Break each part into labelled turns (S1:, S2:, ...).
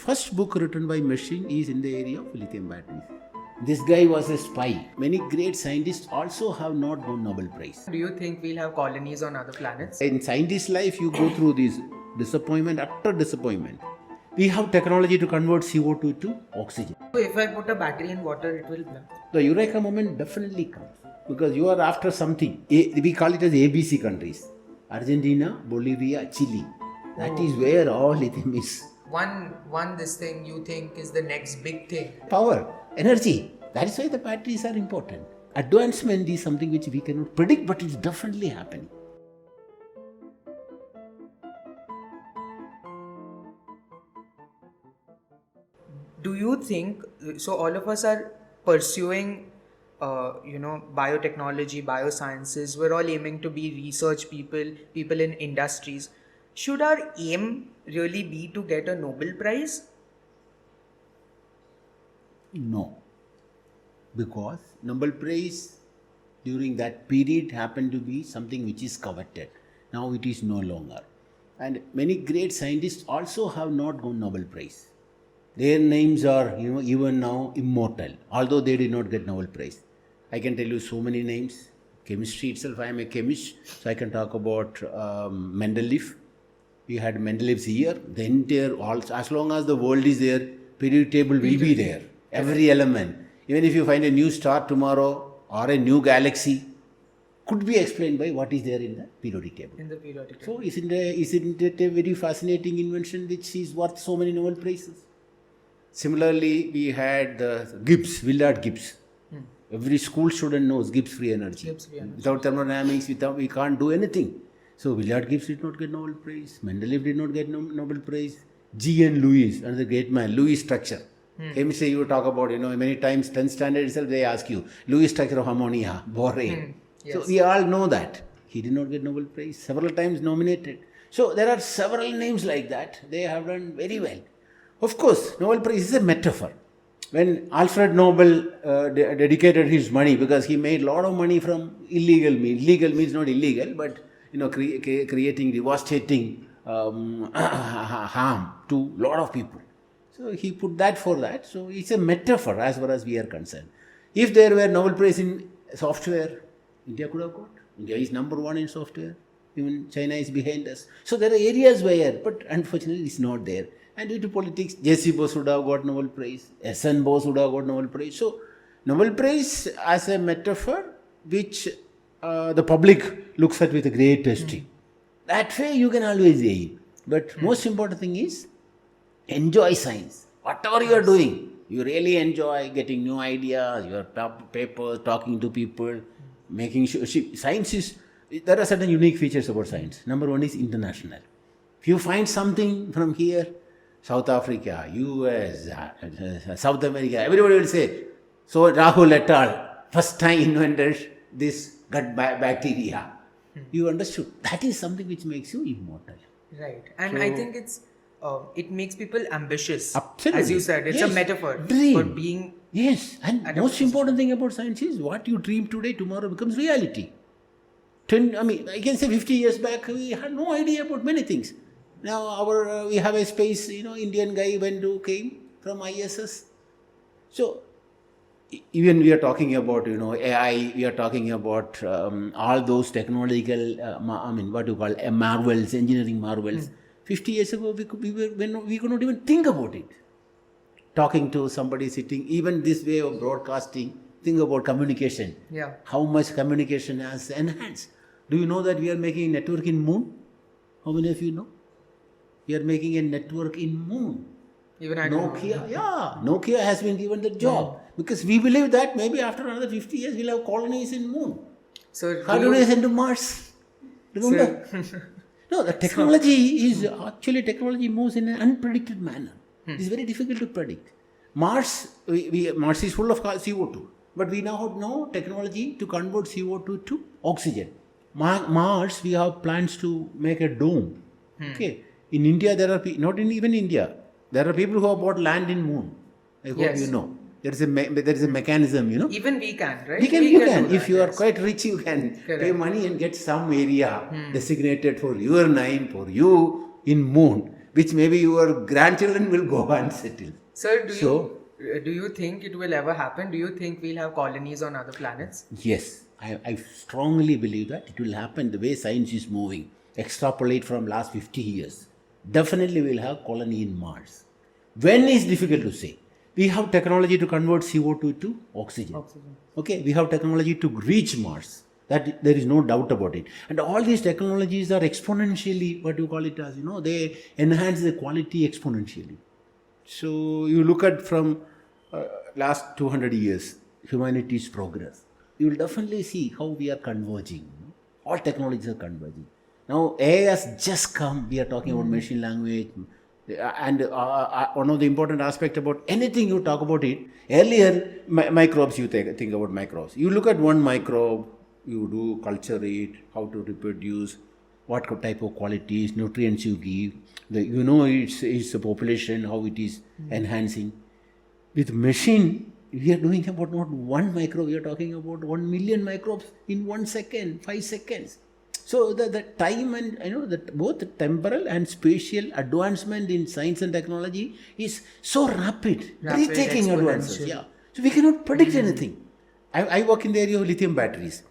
S1: first book written by machine is in the area of lithium batteries. This guy was a spy. Many great scientists also have not won Nobel Prize.
S2: Do you think we'll have colonies on other planets?
S1: In scientist life, you go through this disappointment after disappointment. We have technology to convert CO2 to oxygen.
S2: So if I put a battery in water, it will blow.
S1: The Eureka moment definitely comes because you are after something. We call it as ABC countries. Argentina, Bolivia, Chile. That is where all lithium is.
S2: One this thing you think is the next big thing.
S1: Power, energy. That is why the batteries are important. Advancement is something which we cannot predict, but it's definitely happening.
S2: Do you think, so all of us are pursuing, biotechnology, biosciences, we're all aiming to be research people in industries. Should our aim really be to get a Nobel Prize?
S1: No. Because Nobel Prize during that period happened to be something which is coveted. Now it is no longer. And many great scientists also have not won Nobel Prize. Their names are even now immortal, although they did not get Nobel Prize. I can tell you so many names. Chemistry itself, I am a chemist, so I can talk about Mendeleev. We had Mendelev's year. The entire, as long as the world is there, periodic table will be there. Every element. Even if you find a new star tomorrow or a new galaxy, could be explained by what is there in the periodic table.
S2: In the periodic table.
S1: So isn't it a very fascinating invention which is worth so many Nobel Prizes? Similarly, we had Gibbs, Willard Gibbs. Every school student knows Gibbs free energy. Without thermodynamics, we can't do anything. So Willard Gibbs did not get Nobel Prize. Mendeleev did not get Nobel Prize. G.N. Lewis, another great man, Lewis structure. Chemistry you talk about, many times 10th standard itself they ask you, Lewis structure of ammonia, borane.
S2: Yes.
S1: So we all know that. He did not get Nobel Prize, several times nominated. So there are several names like that. They have done very well. Of course, Nobel Prize is a metaphor. When Alfred Nobel dedicated his money, because he made a lot of money from illegal means. Illegal means not illegal, but creating devastating harm to a lot of people. So he put that for that. So it's a metaphor as far as we are concerned. If there were Nobel Prize in software, India could have got. India is number one in software. Even China is behind us. So there are areas where, but unfortunately it's not there. And due to politics, J.C. Bose would have got Nobel Prize. S.N. Bose would have got Nobel Prize. So Nobel Prize as a metaphor which the public looks at with a great esteem. That way you can always aim. But most important thing is enjoy science. Whatever you are doing, you really enjoy getting new ideas, your papers, talking to people, making sure. Science is, there are certain unique features about science. Number one is international. If you find something from here, South Africa, US, South America, everybody will say, so Rahul et al. First time invented this gut bacteria. You understood. That is something which makes you immortal.
S2: Right. And
S1: So-
S2: I think it makes people ambitious.
S1: Absolutely.
S2: As you said, it's a metaphor
S1: Dream.
S2: for being.
S1: Yes, and
S2: Adaptive
S1: most important thing about science is what you dream today, tomorrow becomes reality. I can say 50 years back, we had no idea about many things. Now we have a space, Indian guy came from IISS. So even we are talking about, AI, we are talking about all those technological, marvels, engineering marvels. 50 years ago, we could not even think about it. Talking to somebody sitting, even this way of broadcasting, think about communication.
S2: Yeah.
S1: How much communication has enhanced. Do you know that we are making a network in moon? How many of you know? We are making a network in moon.
S2: Even I don't
S1: Nokia, Nokia has been given the job. Because we believe that maybe after another 50 years, we'll have colonies in moon.
S2: So
S1: How do they send to Mars? Remember? No, the technology moves in an unpredicted manner. It is very difficult to predict. Mars is full of CO2. But we now know technology to convert CO2 to oxygen. Mars, we have plans to make a dome. Okay. In India, there are not even India. There are people who have bought land in moon. I hope you know. There is a mechanism,
S2: Even we can, right?
S1: You can.
S2: do
S1: If
S2: that,
S1: you are
S2: yes.
S1: quite rich, you can
S2: Correct.
S1: pay money and get some area designated for your name, for you in moon. which maybe your grandchildren will go and settle.
S2: Sir,
S1: So,
S2: do you think it will ever happen? Do you think we'll have colonies on other planets?
S1: yes, I strongly believe that it will happen the way science is moving. Extrapolate from last 50 years. Definitely we'll have colony in Mars. When is difficult to say. We have technology to convert CO2 to oxygen. Okay, we have technology to reach Mars. That there is no doubt about it. And all these technologies are exponentially, what you call it as, they enhance the quality exponentially. So you look at from last 200 years, humanity's progress. You will definitely see how we are converging. All technologies are converging. Now AI has just come. We are talking about machine language. And one of the important aspects about anything you talk about it, earlier microbes, you think about microbes. You look at one microbe, you do culture it, how to reproduce, what type of qualities, nutrients you give, it's a population, how it is enhancing. With machine, we are doing about not one microbe, we are talking about 1 million microbes in 1 second, 5 seconds. So the time and that both temporal and spatial advancement in science and technology is so rapid breathtaking advances. Yeah. So we cannot predict anything. I work in the area of lithium batteries.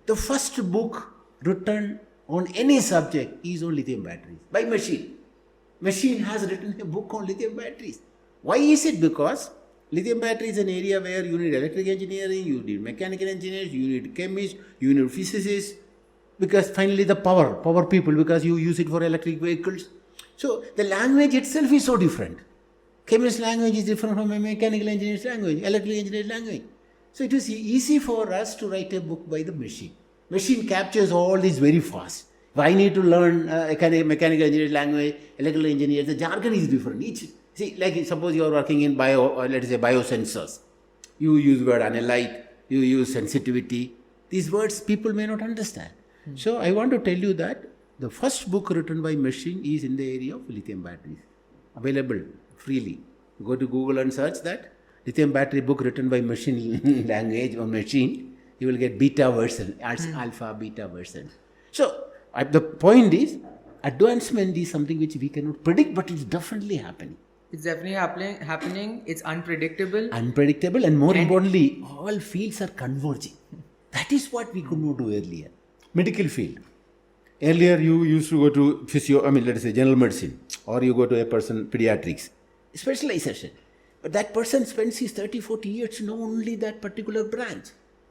S1: The first book written on any subject is on lithium batteries by machine. Machine has written a book on lithium batteries. Why is it? Because lithium battery is an area where you need electric engineering, you need mechanical engineers, you need chemists, you need physicists. Because finally the power people, because you use it for electric vehicles. So the language itself is so different. Chemist language is different from a mechanical engineer's language, electrical engineer's language. So it is easy for us to write a book by the machine. Machine captures all this very fast. If I need to learn mechanical engineer's language, electrical engineer, the jargon is different. Like suppose you are working in biosensors. You use word analyte, you use sensitivity. These words people may not understand. So I want to tell you that the first book written by machine is in the area of lithium batteries, available freely. Go to Google and search that lithium battery book written by machine language or machine. You will get beta version, alpha, beta version. So the point is, advancement is something which we cannot predict, but it's definitely happening.
S2: It's definitely happening. It's unpredictable.
S1: Unpredictable, and more importantly, all fields are converging. That is what we could not do earlier. Medical field. Earlier you used to go to general medicine, or you go to a person, pediatrics, specialization. But that person spends his 30-40 years to know only that particular branch.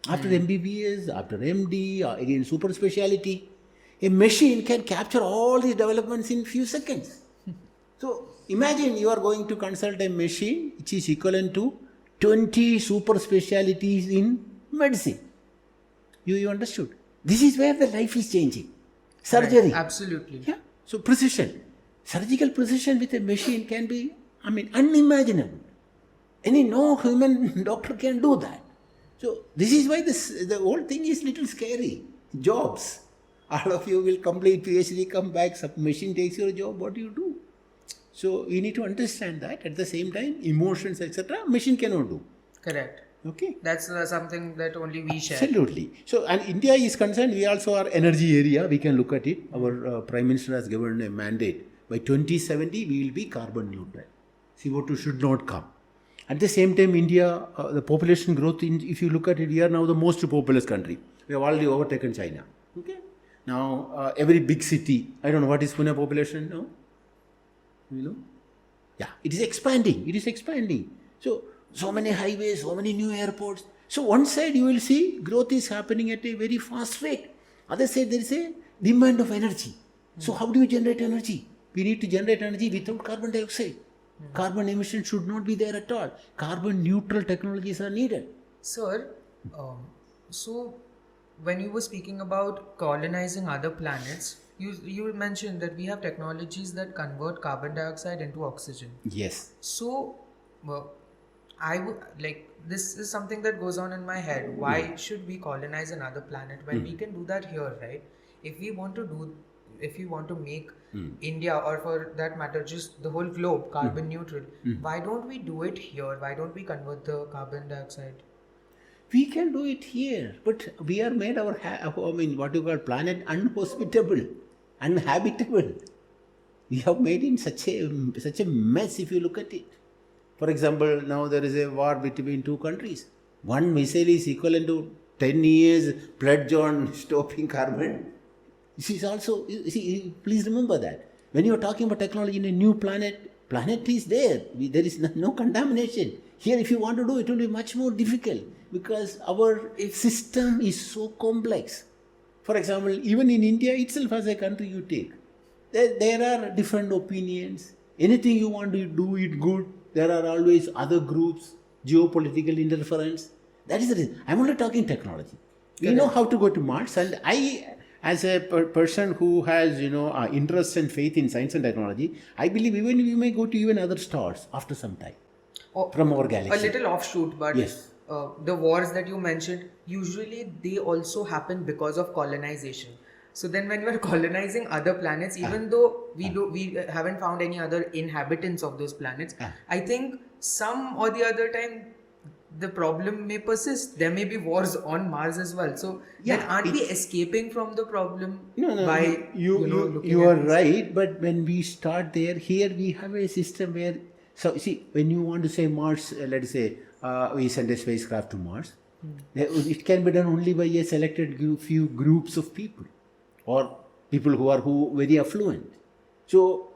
S1: After MBBS, after MD, or again super speciality, a machine can capture all these developments in few seconds. So imagine you are going to consult a machine which is equivalent to 20 super specialities in medicine. You understood? This is where the life is changing. Surgery.
S2: Right, absolutely.
S1: Yeah. So precision. Surgical precision with a machine can be, unimaginable. No human doctor can do that. So this is why the whole thing is little scary. Jobs. All of you will complete PhD, come back, some machine takes your job, what do you do? So we need to understand that. At the same time, emotions, etc., machine cannot do.
S2: Correct.
S1: Okay.
S2: That's something that only we share.
S1: Absolutely. So, and India is concerned, we also are energy area. We can look at it. Our Prime Minister has given a mandate. By 2070, we will be carbon neutral. CO2 should not come. At the same time, India, the population growth, if you look at it, we are now the most populous country. We have already overtaken China. Okay. Now, every big city, I don't know, what is Pune population now? You know? Yeah, it is expanding. It is expanding. So many highways, so many new airports. So one side you will see growth is happening at a very fast rate. Other side there is a demand of energy. So how do you generate energy? We need to generate energy without carbon dioxide. Carbon emission should not be there at all. Carbon neutral technologies are needed.
S2: Sir, so when you were speaking about colonizing other planets, you mentioned that we have technologies that convert carbon dioxide into oxygen.
S1: Yes.
S2: So, this is something that goes on in my head. Why should we colonize another planet when we can do that here, right? If we want to make India, or for that matter, just the whole globe carbon neutral, why don't we do it here? Why don't we convert the carbon dioxide?
S1: We can do it here, but we are made what you call planet unhospitable, uninhabitable. we have made in such a mess if you look at it. For example, now there is a war between two countries. One missile is equivalent to 10 years pledge on stopping carbon. This is also, please remember that. When you are talking about technology in a new planet is there. There is no contamination. Here, if you want to do it, it will be much more difficult because our system is so complex. For example, even in India itself as a country you take, there are different opinions. Anything you want to do it good, there are always other groups, geopolitical interference. That is the reason. I'm only talking technology. We know how to go to Mars, and I, as a person who has interest and faith in science and technology, I believe even we may go to even other stars after some time from our galaxy.
S2: A little offshoot, but
S1: yes.
S2: The wars that you mentioned, usually they also happen because of colonization. So then when we are colonizing other planets, even though we haven't found any other inhabitants of those planets, I think some or the other time the problem may persist. There may be wars on Mars as well. So then aren't we escaping from the problem?
S1: No. You are right. But when we start there, here we have a system where, so see, when you want to say Mars, let's say we send a spacecraft to Mars, it can be done only by a selected few groups of people or people who are very affluent. So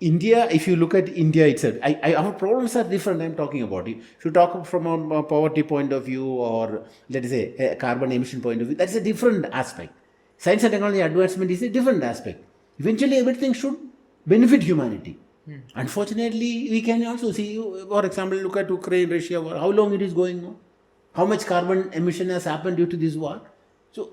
S1: India, if you look at India itself, our problems are different. I'm talking about it. If you talk from a poverty point of view or let's say a carbon emission point of view, that's a different aspect. Science and technology advancement is a different aspect. Eventually, everything should benefit humanity. Unfortunately, we can also see, for example, look at Ukraine, Russia war, how long it is going on, how much carbon emission has happened due to this war. So,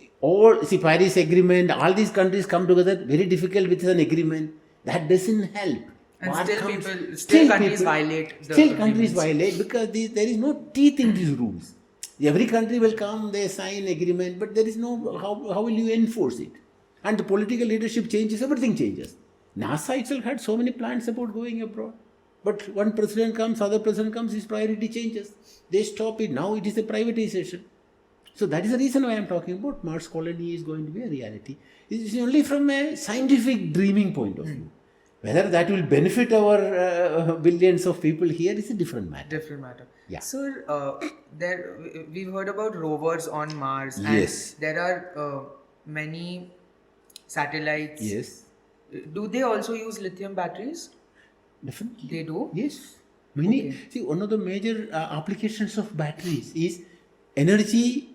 S1: Paris Agreement, all these countries come together, very difficult with an agreement. That doesn't help.
S2: And still countries violate the
S1: Still countries violate because there is no teeth in these rules. Every country will come, they sign agreement, but there is no, how will you enforce it? And the political leadership changes, everything changes. NASA itself had so many plans about going abroad. But one president comes, other president comes, his priority changes. They stop it. Now it is a privatization. So that is the reason why I am talking about Mars colony is going to be a reality. It is only from a scientific dreaming point of view. Whether that will benefit our billions of people here is a different matter.
S2: Yeah. So we've heard about rovers on Mars.
S1: Yes.
S2: And there are many satellites.
S1: Yes.
S2: Do they also use lithium batteries?
S1: Definitely.
S2: They do?
S1: Yes. See, one of the major applications of batteries is energy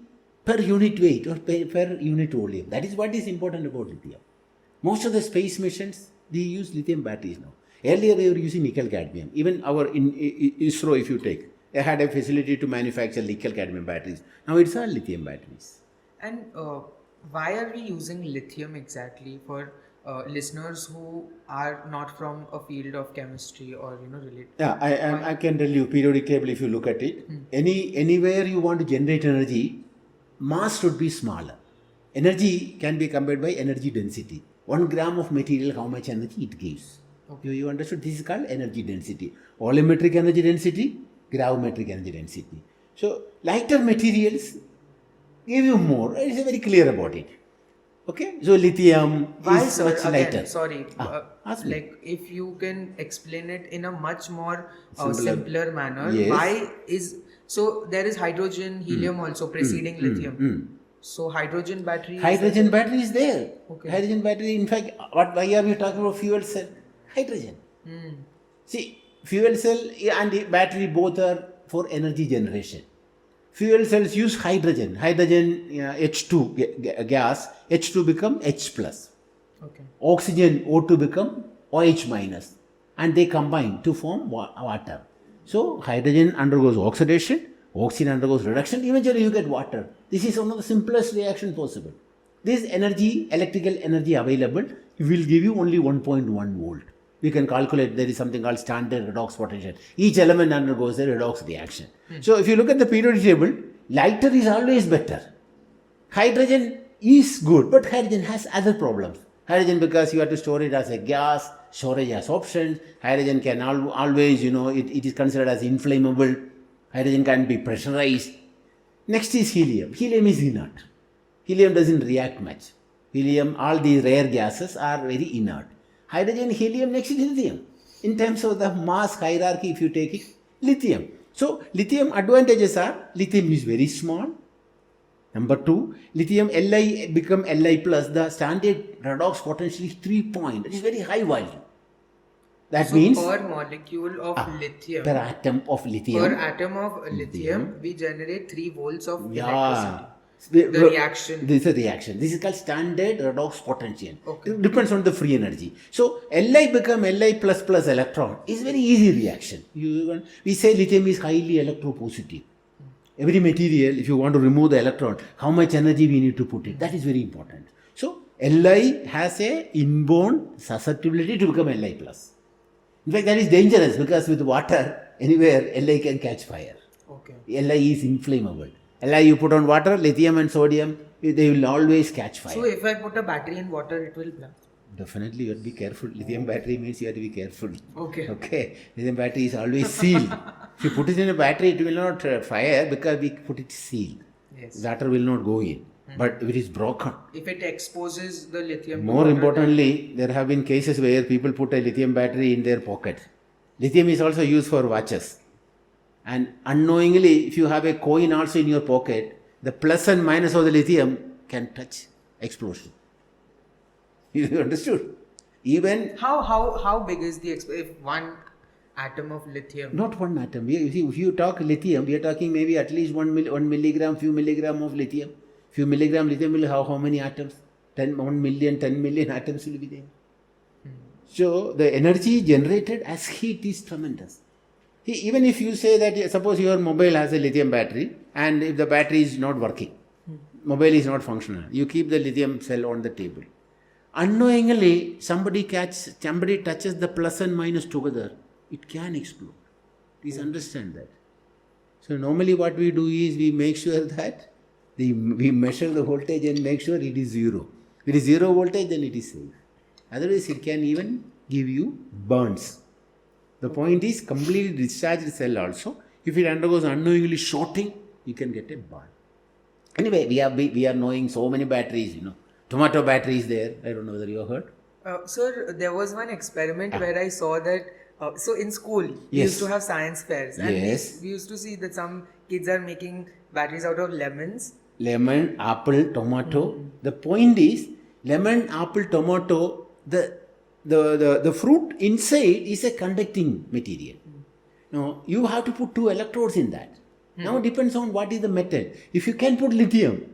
S1: per unit weight or per unit volume. That is what is important about lithium. Most of the space missions, they use lithium batteries now. Earlier they were using nickel cadmium. Even our in ISRO, if you take, they had a facility to manufacture nickel cadmium batteries. Now it's all lithium batteries.
S2: And why are we using lithium exactly for listeners who are not from a field of chemistry or related?
S1: Yeah, I can tell you periodic table if you look at it. Anywhere you want to generate energy, mass should be smaller. Energy can be compared by energy density. 1 gram of material, how much energy it gives. Okay. You understood? This is called energy density. Volumetric energy density, gravimetric energy density. So lighter materials give you more. It's very clear about it. Okay, so lithium is much lighter.
S2: Sorry, like if you can explain it in a much more simpler manner.
S1: Yes.
S2: Why is so? There is hydrogen, helium also preceding lithium. So hydrogen battery.
S1: Hydrogen battery is there.
S2: Okay.
S1: Hydrogen battery. In fact, why are we talking about fuel cell? Hydrogen. See, fuel cell and battery both are for energy generation. Fuel cells use hydrogen. H2 gas. H2 become H plus.
S2: Okay.
S1: Oxygen O2 become OH minus, and they combine to form water. So hydrogen undergoes oxidation. Oxygen undergoes reduction. Eventually you get water. This is one of the simplest reaction possible. This energy, electrical energy available, will give you only 1.1 volt. We can calculate, there is something called standard redox potential. Each element undergoes a redox reaction. So if you look at the periodic table, lighter is always better. Hydrogen is good, but hydrogen has other problems. Hydrogen, because you have to store it as a gas, storage has options. Hydrogen can always, it is considered as inflammable. Hydrogen can be pressurized. Next is helium. Helium is inert. Helium doesn't react much. Helium, all these rare gases are very inert. Hydrogen, helium, next is lithium. In terms of the mass hierarchy, if you take it, lithium. So, lithium advantages are, lithium is very small. Number 2, lithium Li become Li plus, the standard redox potential is 3 point. It is very high value. That means
S2: per molecule of lithium,
S1: per atom of lithium,
S2: we generate 3 volts of
S1: yeah.
S2: electricity. The reaction.
S1: This is a reaction. This is called standard redox potential.
S2: Okay.
S1: It depends on the free energy. So Li become Li plus plus electron is very easy reaction. We say lithium is highly electropositive. Every material, if you want to remove the electron, how much energy we need to put it, that is very important. So Li has a inborn susceptibility to become Li plus. In fact, that is dangerous because with water, anywhere Li can catch fire.
S2: Okay.
S1: Li is inflammable. Li you put on water, lithium and sodium, they will always catch fire.
S2: So if I put a battery in water, it will blast?
S1: Definitely, you have to be careful. Lithium battery means you have to be careful.
S2: Okay.
S1: Lithium battery is always sealed. If you put it in a battery, it will not fire because we put it sealed.
S2: Yes.
S1: Water will not go in. But if it is broken.
S2: If it exposes the lithium.
S1: More importantly, there have been cases where people put a lithium battery in their pocket. Lithium is also used for watches. And unknowingly, if you have a coin also in your pocket, the plus and minus of the lithium can touch explosion. You understood? Even
S2: how big is the if one atom of lithium?
S1: Not one atom. If you talk lithium, we are talking maybe at least 1 milligram, few milligram of lithium. Few milligram lithium will have how many atoms? 1 million, 10 million atoms will be there. So the energy generated as heat is tremendous. Even if you say that, suppose your mobile has a lithium battery and if the battery is not working, mobile is not functional, you keep the lithium cell on the table. Unknowingly, somebody touches the plus and minus together, it can explode. Please understand that. So normally what we do is we make sure that we measure the voltage and make sure it is zero. If it is zero voltage, then it is safe. Otherwise, it can even give you burns. The point is completely discharged cell also. If it undergoes unknowingly shorting, you can get a burn. Anyway, we are knowing so many batteries, Tomato battery is there. I don't know whether you have heard.
S2: Sir, there was one experiment where I saw that. So in school, we
S1: Yes.
S2: used to have science fairs, and
S1: Yes.
S2: we used to see that some kids are making batteries out of lemons.
S1: Lemon, apple, tomato. The point is, lemon, apple, tomato, the fruit inside is a conducting material. Now, you have to put 2 electrodes in that. Now, it depends on what is the metal. If you can put lithium,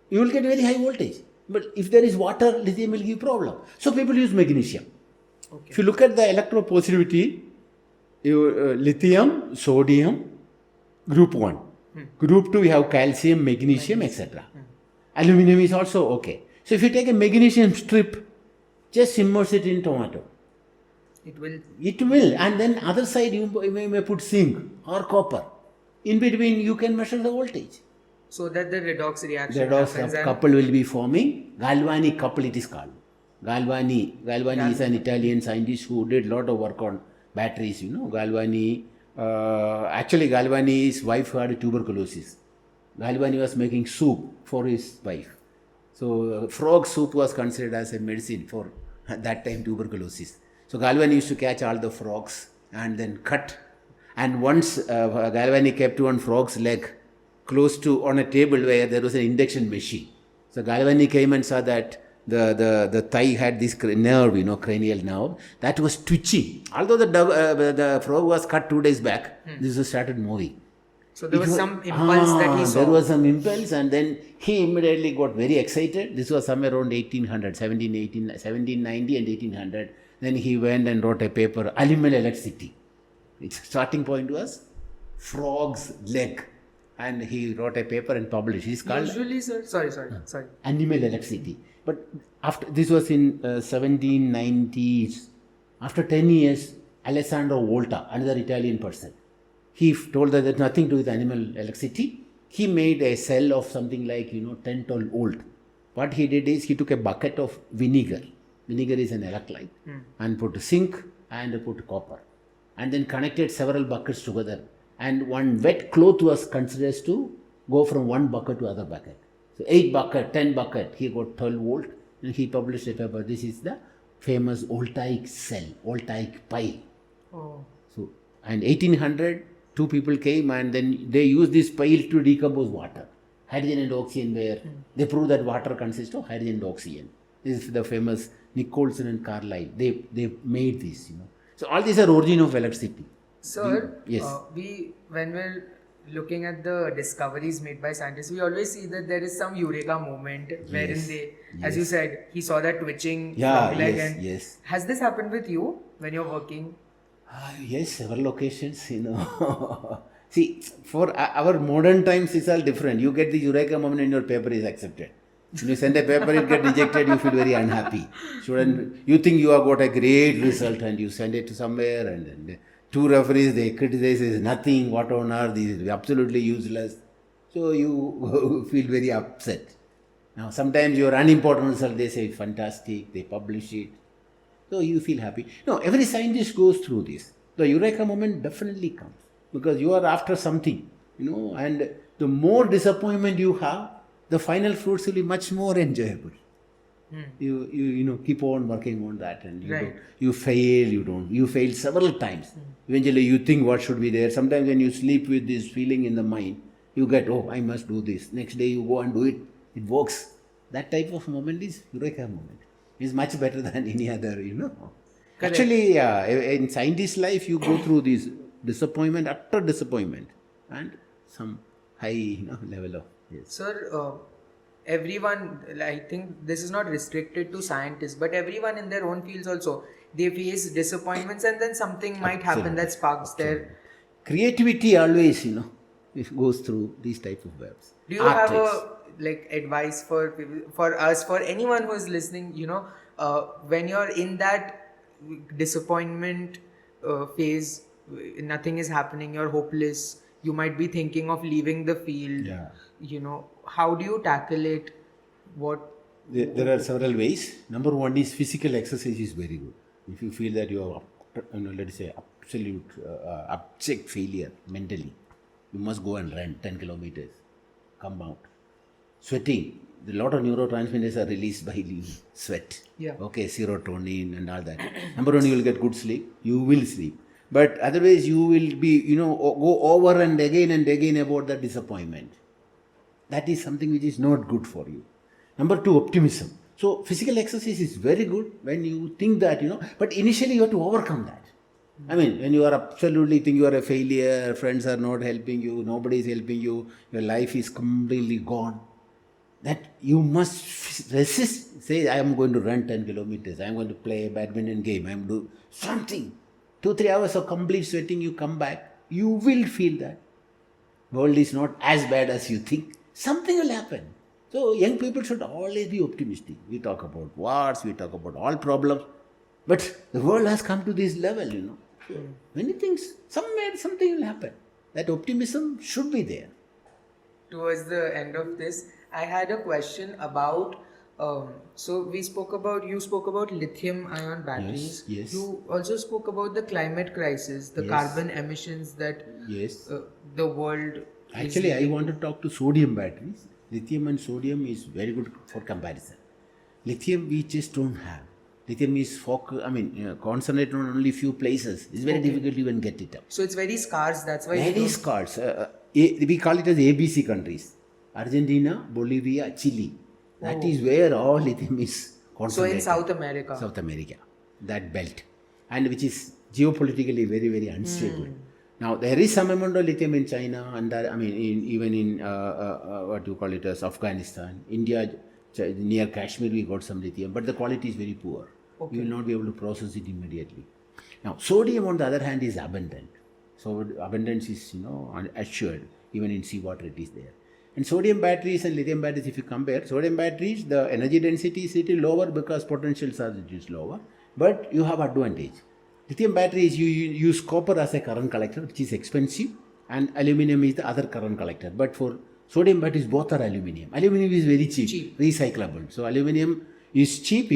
S1: you will get very high voltage. But if there is water, lithium will give problem. So, people use magnesium.
S2: Okay.
S1: If you look at the electropositivity, lithium, sodium, group 1. Group 2, you have calcium, magnesium, etc. Aluminum is also okay. So, if you take a magnesium strip, just immerse it in tomato.
S2: It will.
S1: It will. And then other side, you may put zinc or copper. In between, you can measure the voltage.
S2: So that the redox reaction
S1: The redox
S2: happens and
S1: couple will be forming. Galvani couple it is called. Galvani is an Italian scientist who did lot of work on batteries, Galvani. Actually, Galvani's wife had tuberculosis. Galvani was making soup for his wife. So, frog soup was considered as a medicine for at that time tuberculosis. So, Galvani used to catch all the frogs and then cut. And once Galvani kept one frog's leg close to on a table where there was an induction machine. So, Galvani came and saw that the thigh had this nerve, cranial nerve, that was twitching. Although the frog was cut 2 days back, this was started moving.
S2: so there was some impulse that he saw.
S1: There was some impulse and then he immediately got very excited. This was somewhere around 1790 and 1800. Then he went and wrote a paper, Animal Electricity. Its starting point was frog's leg. And he wrote a paper and published. It's called
S2: Usually, sir. Sorry.
S1: Animal Electricity. But after this was in 1790s. After 10 years, Alessandro Volta, another Italian person, he told that there's nothing to do with animal electricity. He made a cell of something like 10-12 volt. What he did is he took a bucket of vinegar. Vinegar is an electrolyte, and put zinc and put copper, and then connected several buckets together. And one wet cloth was considered to go from one bucket to other bucket. So 8 bucket, 10 bucket, he got 12 volt, and he published a paper. This is the famous voltaic cell, voltaic pile.
S2: Oh.
S1: So, and 1800, two people came and then they used this pile to decompose water. Hydrogen and oxygen were, they proved that water consists of hydrogen and oxygen. This is the famous Nicholson and Carlisle. They made this, you know. So all these are origin of electricity.
S2: Sir,
S1: Yes.
S2: when we're looking at the discoveries made by scientists, we always see that there is some Eureka moment wherein
S1: Yes.
S2: they, as you said, he saw that twitching
S1: Yeah,
S2: frog leg.
S1: yes,
S2: And
S1: yes.
S2: has this happened with you when you're working?
S1: Yes, several occasions, you know. See, for our modern times, it's all different. You get the Eureka moment and your paper is accepted. When you send a paper, it gets rejected, you feel very unhappy. You think you have got a great result and you send it to somewhere and then two referees, they criticize, it's nothing, what on earth, this is absolutely useless. So you feel very upset. Now, sometimes your unimportant result, they say fantastic, they publish it. So you feel happy. No, every scientist goes through this. The Eureka moment definitely comes because you are after something, you know, and the more disappointment you have, the final fruits will be much more enjoyable. You know keep on working on that and you fail, you fail several times. Eventually you think what should be there. Sometimes when you sleep with this feeling in the mind, you get, oh, I must do this. Next day you go and do it. It works. That type of moment is Eureka moment. It's much better than any other, you know.
S2: Correct.
S1: Actually, in scientist life, you go through this disappointment after disappointment and some high level of, yes.
S2: Sir, everyone, I think this is not restricted to scientists, but everyone in their own fields also, they face disappointments and then something might happen that sparks their...
S1: Creativity always, it goes through these type of webs.
S2: Do you have advice for people, for us, for anyone who is listening, when you're in that disappointment phase, nothing is happening, you're hopeless, you might be thinking of leaving the field, how do you tackle it?
S1: There are several ways. Number one is physical exercise is very good. If you feel that you are, let us say, absolute abject failure mentally, you must go and run 10 kilometers, come out. Sweating, a lot of neurotransmitters are released by sweat.
S2: Yeah.
S1: Okay, serotonin and all that. Number one, you will get good sleep. You will sleep. But otherwise, you will be, go over and again about the disappointment. That is something which is not good for you. Number two, optimism. So, physical exercise is very good when you think that, but initially you have to overcome that. I mean, when you are absolutely think you are a failure, friends are not helping you, nobody is helping you, your life is completely gone. That you must resist. Say, I am going to run 10 kilometers, I am going to play a badminton game, I am doing something. 2-3 hours of complete sweating, you come back, you will feel that world is not as bad as you think. Something will happen. So, young people should always be optimistic. We talk about wars, we talk about all problems, but the world has come to this level, So, many things, somewhere something will happen. That optimism should be there.
S2: Towards the end of this, I had a question about, so you spoke about lithium ion batteries.
S1: Yes.
S2: You also spoke about the climate crisis, the carbon emissions that the world
S1: Actually, I want to talk to sodium batteries. Lithium and sodium is very good for comparison. Lithium we just don't have. Lithium is concentrated on only few places. It's very difficult to even get it up.
S2: So it's very scarce, that's why...
S1: Very scarce. We call it as ABC countries. Argentina, Bolivia, Chile. That is where all lithium is concentrated.
S2: So in South America.
S1: South America, that belt. And which is geopolitically very, very unstable. Now, there is some amount of lithium in China, and even in what you call it as Afghanistan, India, near Kashmir, we got some lithium, but the quality is very poor. Okay. You will not be able to process it immediately. Now, sodium, on the other hand, is abundant. So, abundance is, assured. Even in seawater, it is there. And sodium batteries and lithium batteries, if you compare, sodium batteries, the energy density is little lower because potential charge is lower, but you have advantage. Lithium batteries, you use copper as a current collector, which is expensive, and aluminum is the other current collector. But for sodium batteries, both are aluminum. Aluminum is very cheap, recyclable. So aluminum is cheap.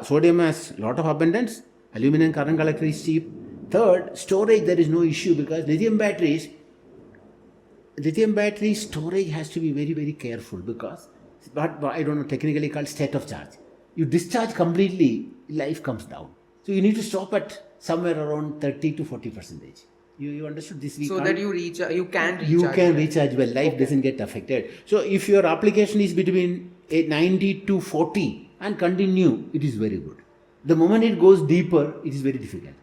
S1: Sodium has lot of abundance. Aluminum current collector is cheap. Third, storage, there is no issue because lithium battery storage has to be very, very careful because what I don't know, technically called state of charge. you discharge completely, life comes down. So you need to stop at somewhere around 30 to 40%. You understood this?
S2: So that you can recharge.
S1: You can recharge well. Life doesn't get affected. So if your application is between 90 to 40 and continue, it is very good. The moment it goes deeper, it is very difficult.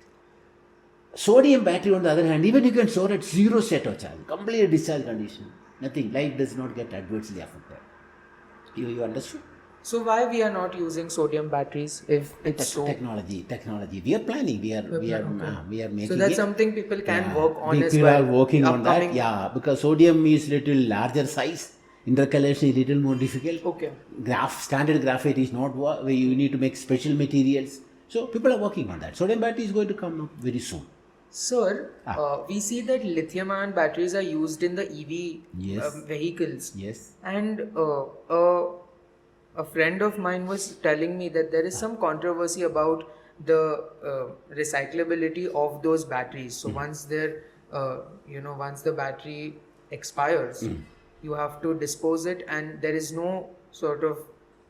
S1: Sodium battery, on the other hand, even you can store at zero state of charge, complete discharge condition, nothing. Life does not get adversely affected. You understood?
S2: So why we are not using sodium batteries if it's
S1: Technology. We are planning. We are making.
S2: So that's
S1: it.
S2: something people can work on as
S1: People
S2: well.
S1: are working on that. Yeah, because sodium is little larger size. Intercalation is little more difficult.
S2: Okay.
S1: Standard graphite is not where you need to make special materials. So people are working on that. Sodium battery is going to come up very soon.
S2: Sir, we see that lithium-ion batteries are used in the EV vehicles.
S1: Yes.
S2: And a friend of mine was telling me that there is some controversy about the recyclability of those batteries. So once once the battery expires, you have to dispose it, and there is no sort of,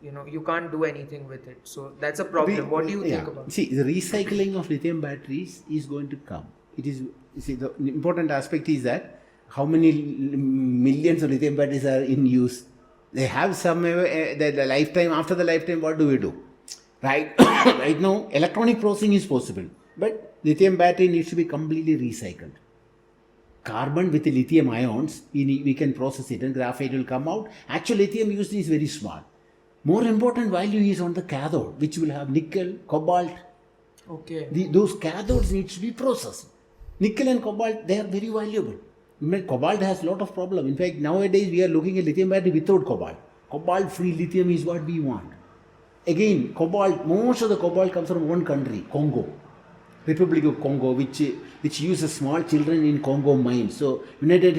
S2: you can't do anything with it. So that's a problem. What do you think about it?
S1: See, the recycling of lithium batteries is going to come. The important aspect is that how many millions of lithium batteries are in use. They have some the lifetime. After the lifetime, what do we do? Right now, electronic processing is possible, but lithium battery needs to be completely recycled. Carbon with the lithium ions, we can process it, and graphite will come out. Actual lithium used is very small. More important value is on the cathode, which will have nickel, cobalt.
S2: Okay.
S1: Those cathodes need to be processed. Nickel and cobalt, they are very valuable. Cobalt has a lot of problem. In fact, nowadays we are looking at lithium battery without cobalt. Cobalt-free lithium is what we want. Again, cobalt, most of the cobalt comes from one country, Congo. Republic of Congo, which uses small children in Congo mines. So United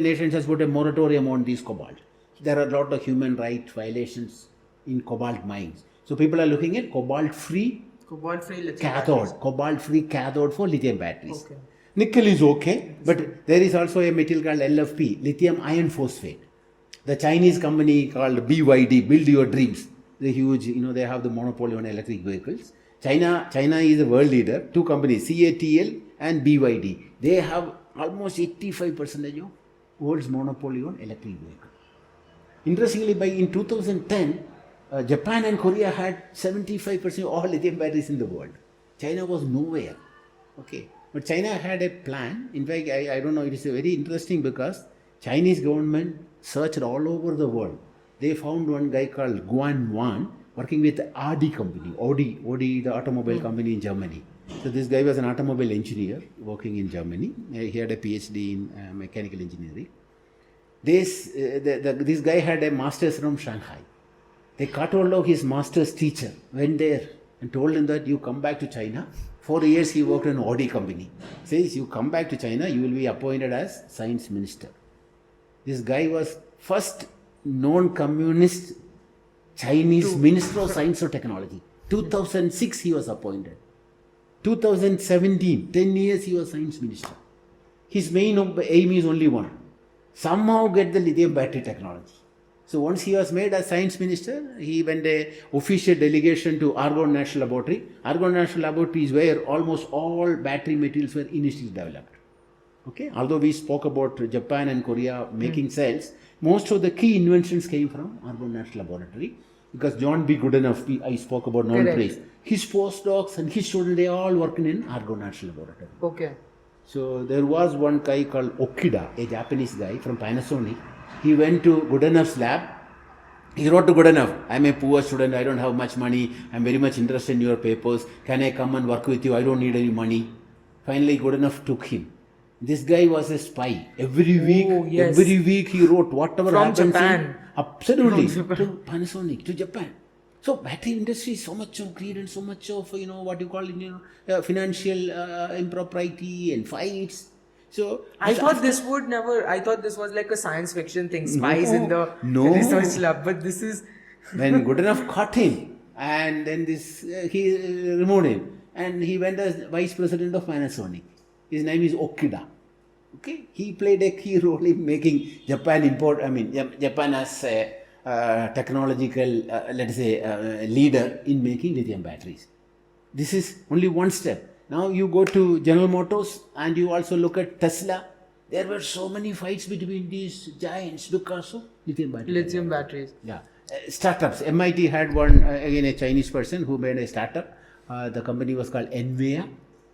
S1: Nations has put a moratorium on these cobalt. There are a lot of human rights violations in cobalt mines. So people are looking at cobalt-free
S2: lithium
S1: cathode,
S2: batteries.
S1: Cobalt-free cathode for lithium batteries.
S2: Okay.
S1: Nickel is okay, but there is also a material called LFP, lithium iron phosphate. The Chinese company called BYD, Build Your Dreams. They're huge, they have the monopoly on electric vehicles. China is a world leader. Two companies, CATL and BYD. They have almost 85% of world's monopoly on electric vehicles. Interestingly, in 2010, Japan and Korea had 75% of all lithium batteries in the world. China was nowhere. Okay. But China had a plan. In fact, I don't know, it is very interesting because Chinese government searched all over the world. They found one guy called Guan Wan working with the Audi company, Audi, the automobile company in Germany. So this guy was an automobile engineer working in Germany. He had a PhD in mechanical engineering. This guy had a master's from Shanghai. They cut hold of his master's teacher, went there and told him that you come back to China. 4 years he worked in Audi company. Says you come back to China, you will be appointed as science minister. This guy was first non-communist Chinese minister of science or technology. 2006 he was appointed. 2017, 10 years he was science minister. His main aim is only one. Somehow get the lithium battery technology. So once he was made as science minister, he went an official delegation to Argonne National Laboratory. Argonne National Laboratory is where almost all battery materials were initially developed. Okay, although we spoke about Japan and Korea making cells, most of the key inventions came from Argonne National Laboratory because John B. Goodenough, I spoke about Nobel Prize. His postdocs and his students, they all working in Argonne National Laboratory.
S2: Okay.
S1: So there was one guy called Okida, a Japanese guy from Panasonic. He went to Goodenough's lab. He wrote to Goodenoughh, I'm a poor student, I don't have much money, I'm very much interested in your papers, can I come and work with you, I don't need any money. Finally Goodenoughh took him. This guy was a spy. Every week he wrote whatever
S2: from
S1: happens.
S2: Japan.
S1: Absolutely. To Panasonic, to Japan. So battery industry is so much of greed and so much of, what you call financial impropriety and fights. So
S2: I thought this was like a science fiction thing, Spies in the research lab, but this is...
S1: When Goodenough caught him, and then he removed him, and he went as vice president of Panasonic. His name is Okida. Okay, he played a key role in making Japan as technological, leader in making lithium batteries. This is only one step. Now you go to General Motors and you also look at Tesla. There were so many fights between these giants because of lithium batteries.
S2: Lithium batteries.
S1: Yeah. Startups. MIT had one, again a Chinese person who made a startup. The company was called NVIDIA.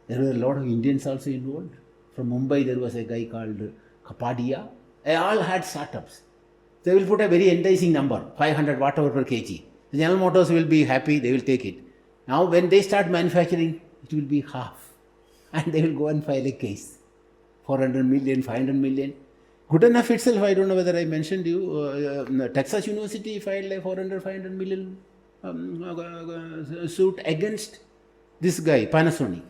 S1: There were a lot of Indians also involved. From Mumbai there was a guy called Kapadia. They all had startups. They will put a very enticing number, 500 whatever per kg. The General Motors will be happy, they will take it. Now when they start manufacturing, it will be half. And they will go and file a case. 400 million, 500 million. Good enough itself, I don't know whether I mentioned you, Texas University filed a 400, 500 million suit against this guy, Panasonic.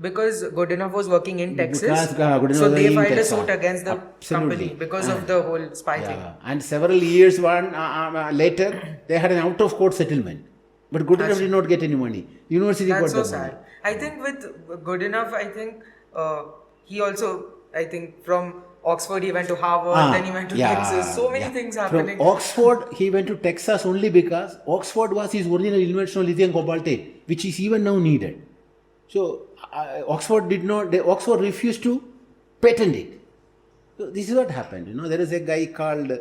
S2: Because good enough was working in Texas,
S1: Because,
S2: so they filed a
S1: Texas.
S2: suit against the
S1: Absolutely.
S2: company because of the whole spy thing.
S1: And several years later, they had an out-of-court settlement. But good enough did not get any money. University got
S2: That's
S1: the
S2: so
S1: money.
S2: sad. I think with good enough, I think he also, I think from Oxford he went to Harvard, then he went to Texas. So many things happening.
S1: From Oxford, he went to Texas only because Oxford was his original invention of lithium cobaltate, which is even now needed. So Oxford refused to patent it. So this is what happened. There is a guy called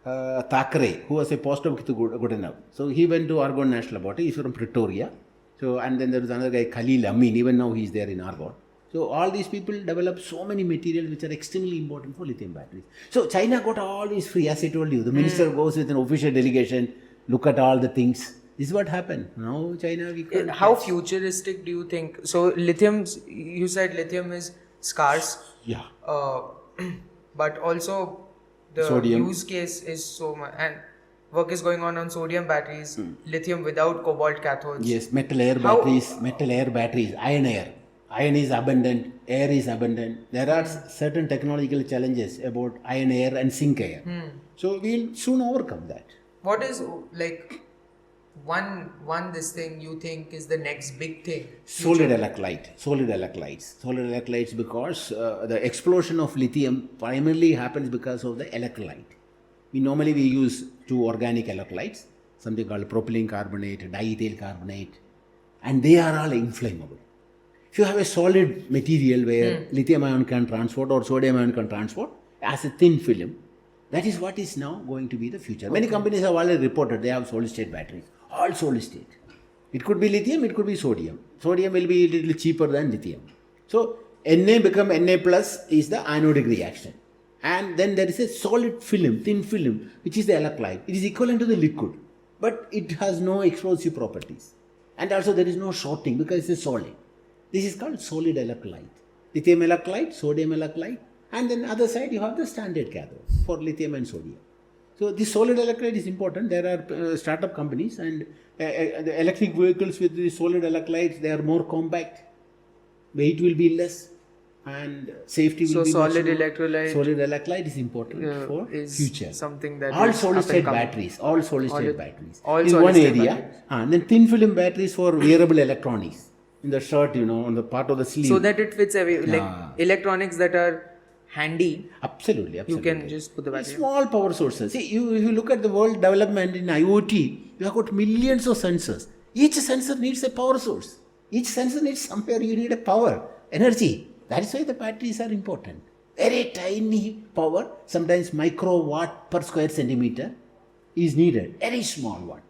S1: Thackeray who was a postdoc with good enough. So he went to Argonne National Laboratory. He's from Pretoria. So and then there was another guy Khalil Amin. Even now he's there in Argonne. So all these people develop so many materials which are extremely important for lithium batteries. So China got all these free, as I told you. The minister goes with an official delegation, look at all the things. This is what happened. Now China,
S2: How futuristic do you think? So you said lithium is scarce.
S1: Yeah.
S2: But also the
S1: Sodium.
S2: use case is so much, and work is going on sodium batteries, lithium without cobalt cathodes.
S1: Yes, metal air batteries, iron air. Iron is abundant, air is abundant. There are certain technological challenges about iron air and zinc air. So we'll soon overcome that.
S2: What is like one this thing you think is the next big thing?
S1: Solid electrolytes because the explosion of lithium primarily happens because of the electrolyte. We use two organic electrolytes, something called propylene carbonate, diethyl carbonate, and they are all inflammable. If you have a solid material where lithium ion can transport or sodium ion can transport as a thin film, that is what is now going to be the future. Many companies have already reported they have solid state batteries, all solid state. It could be lithium, it could be sodium. Sodium will be a little cheaper than lithium. So Na become Na plus is the anodic reaction. And then there is a solid film, thin film, which is the electrolyte. It is equivalent to the liquid, but it has no explosive properties. And also there is no shorting because it's a solid. This is called solid electrolyte. Lithium electrolyte, sodium electrolyte, and then other side you have the standard cathode for lithium and sodium. So this solid electrolyte is important. There are startup companies and the electric vehicles with the solid electrolytes, they are more compact, weight will be less, and safety will be
S2: so
S1: much
S2: solid
S1: more.
S2: electrolyte.
S1: Solid electrolyte is important for
S2: is
S1: future.
S2: Something that
S1: all
S2: is
S1: solid
S2: up
S1: state
S2: and coming.
S1: batteries, all solid state batteries.
S2: All
S1: is
S2: solid
S1: one
S2: state
S1: area,
S2: batteries.
S1: and then thin film batteries for wearable electronics. In the shirt, on the part of the sleeve.
S2: So that it fits away, like electronics that are handy.
S1: Absolutely.
S2: You can just put the battery.
S1: Small power sources. See, if you look at the world development in IoT, you have got millions of sensors. Each sensor needs a power source. Each sensor needs somewhere you need a power, energy. That is why the batteries are important. Very tiny power, sometimes microwatt per square centimeter is needed. Very small one.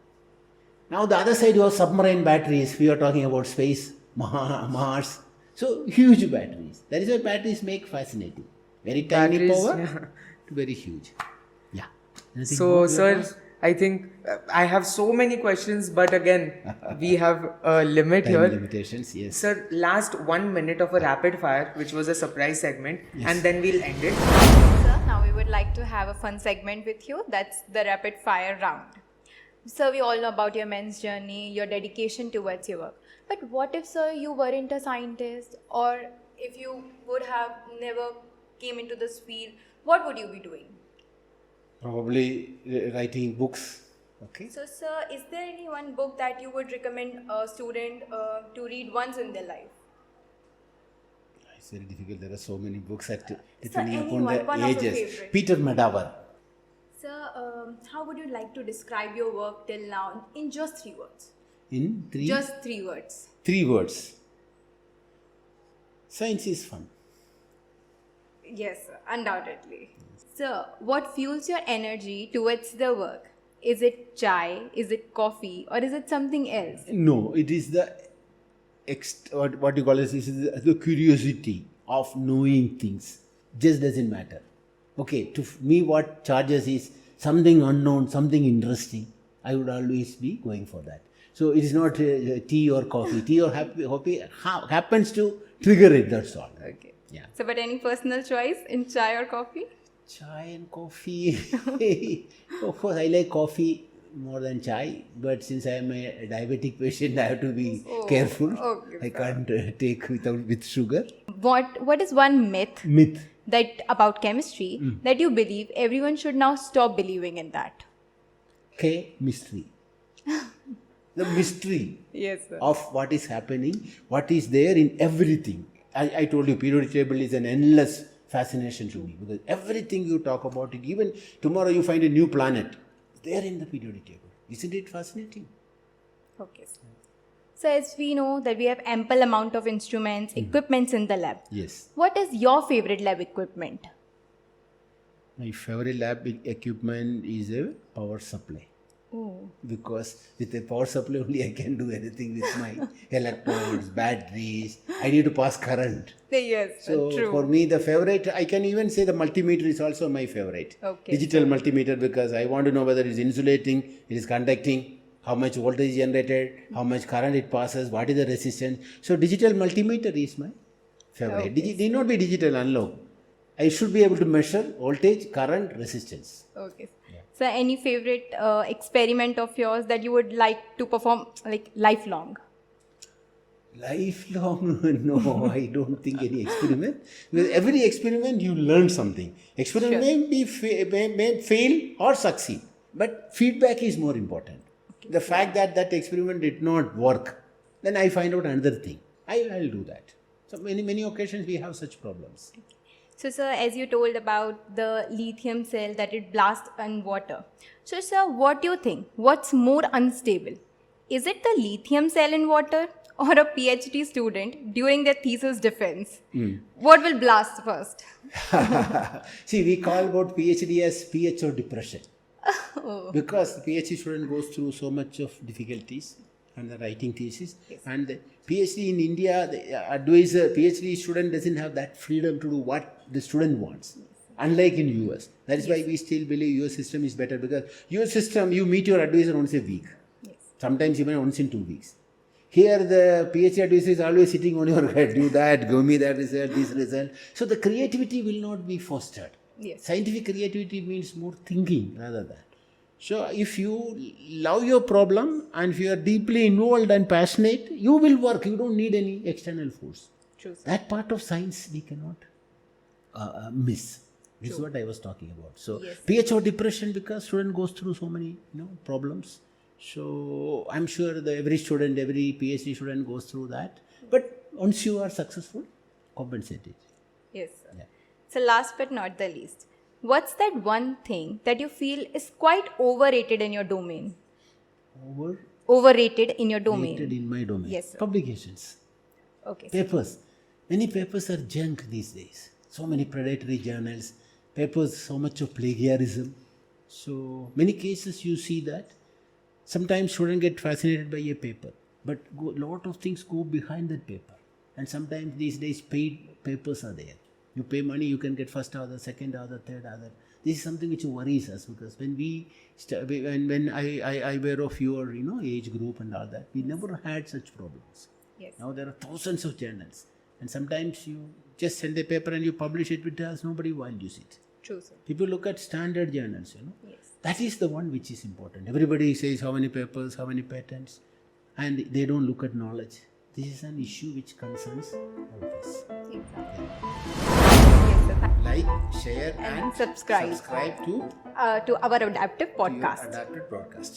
S1: Now the other side you have submarine batteries. We are talking about space, Mars. So huge batteries. That is why batteries make fascinating. Very tiny power to very huge. Yeah. Anything
S2: So sir, I think I have so many questions, but again, we have a limit
S1: time
S2: here.
S1: Limitations, yes.
S2: Sir, last 1 minute of a rapid fire, which was a surprise segment, and then we'll end it.
S3: Sir, now we would like to have a fun segment with you. That's the rapid fire round. Sir, we all know about your men's journey, your dedication towards your work. But what if, sir, you weren't a scientist, or if you would have never came into this field, what would you be doing?
S1: Probably writing books. Okay.
S3: So, sir, is there any one book that you would recommend a student to read once in their life?
S1: It's very difficult. There are so many books depending
S3: anyone,
S1: upon the
S3: one of your
S1: ages.
S3: favorite.
S1: Peter Medawar.
S3: Sir, how would you like to describe your work till now in just 3 words?
S1: In
S3: Just 3 words.
S1: 3 words. Science is fun.
S3: Yes, sir, undoubtedly. Sir, what fuels your energy towards the work? Is it chai, is it coffee, or is it something else?
S1: No, it is the what you call it, this is the curiosity of knowing things. Just doesn't matter. Okay, to me what charges is something unknown, something interesting. I would always be going for that. So it is not tea or coffee. Tea or coffee happens to trigger it, that's all.
S3: Okay.
S1: Yeah.
S3: So, but any personal choice in chai or coffee?
S1: Chai and coffee. Of course, I like coffee more than chai, but since I am a diabetic patient, I have to be careful.
S3: Okay,
S1: I can't take with sugar.
S3: What is one myth
S1: Myth.
S3: that about chemistry that you believe everyone should now stop believing in that?
S1: Mystery. The mystery
S3: Yes, sir.
S1: of what is happening, what is there in everything. I told you, periodic table is an endless fascination to me because everything you talk about it, even tomorrow you find a new planet, there in the periodic table. Isn't it fascinating?
S3: Okay, sir. So, as we know that we have ample amount of instruments, equipments in the lab.
S1: Yes.
S3: What is your favorite lab equipment?
S1: My favorite lab equipment is a power supply.
S3: Oh.
S1: Because with a power supply only I can do anything with my electrodes, batteries. I need to pass current.
S3: Yes,
S1: So
S3: true.
S1: for me the favorite, I can even say the multimeter is also my favorite.
S3: Okay.
S1: Digital multimeter, because I want to know whether it is insulating, it is conducting, how much voltage is generated, how much current it passes, what is the resistance. So digital multimeter is my favorite.
S3: Okay.
S1: Need not be digital analog. I should be able to measure voltage, current, resistance.
S3: Okay. So, any favorite experiment of yours that you would like to perform like lifelong?
S1: Lifelong? No, I don't think any experiment. Because every experiment you learn something. Experiment may fail or succeed, but feedback is more important. Okay. The fact that experiment did not work, then I find out another thing. I'll do that. So many occasions we have such problems.
S3: So, sir, as you told about the lithium cell that it blasts in water. So, sir, what do you think? What's more unstable? Is it the lithium cell in water or a PhD student during their thesis defense? What will blast first?
S1: See, we call about PhD as PhO depression. Because the PhD student goes through so much of difficulties and the writing thesis.
S3: Yes.
S1: And the PhD in India, the advisor, PhD student doesn't have that freedom to do what the student wants. Yes. Unlike in US. That is why we still believe US system is better, because US system, you meet your advisor once a week.
S3: Yes.
S1: Sometimes even once in 2 weeks. Here the PhD advisor is always sitting on your head. Do that, give me that result, this result. So the creativity will not be fostered.
S3: Yes.
S1: Scientific creativity means more thinking rather than. So if you love your problem and if you are deeply involved and passionate, you will work. You don't need any external force.
S3: True, sir.
S1: That part of science we cannot miss. This is what I was talking about. So
S3: Yes.
S1: PhO depression, because student goes through so many problems. So I'm sure that every student, every PhD student goes through that. But once you are successful, compensate it.
S3: Yes, sir.
S1: Yeah.
S3: So, last but not the least, what's that one thing that you feel is quite overrated in your domain? Overrated in your domain?
S1: Overrated in my domain.
S3: Yes, sir.
S1: Publications.
S3: Okay, sir.
S1: Papers. Many papers are junk these days. So many predatory journals. Papers, so much of plagiarism. So many cases you see that. Sometimes students get fascinated by a paper, but a lot of things go behind that paper. And sometimes these days paid papers are there. You pay money, you can get first author, second author, third author. This is something which worries us, because when when I were of your age group and all that, we never had such problems.
S3: Yes.
S1: Now there are thousands of journals, and sometimes you just send a paper and you publish it with us, nobody values it.
S3: True, sir.
S1: People look at standard journals,
S3: Yes.
S1: That is the one which is important. Everybody says how many papers, how many patents, and they don't look at knowledge. This is an issue which concerns all of us.
S3: Exactly. Yes, sir.
S1: Like, share and
S3: subscribe
S1: to
S3: to our Adaptiv podcast.
S1: your Adaptiv broadcast.